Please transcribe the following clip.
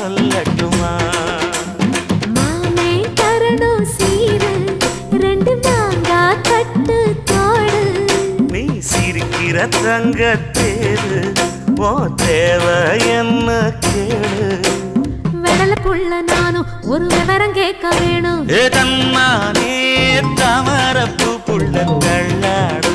சொல்லட்டுமா மாமே தரணும் சீரு ரெண்டு மாங்கா கட்டு தோடு நீ சிரிக்கிற தங்க தேரு ஓ தேவை என்ன கேளு வெடல புள்ள நானும் ஒரு விவரம் கேட்க வேணும் தன்னானே தாமரப்பு புள்ள தள்ளாடும்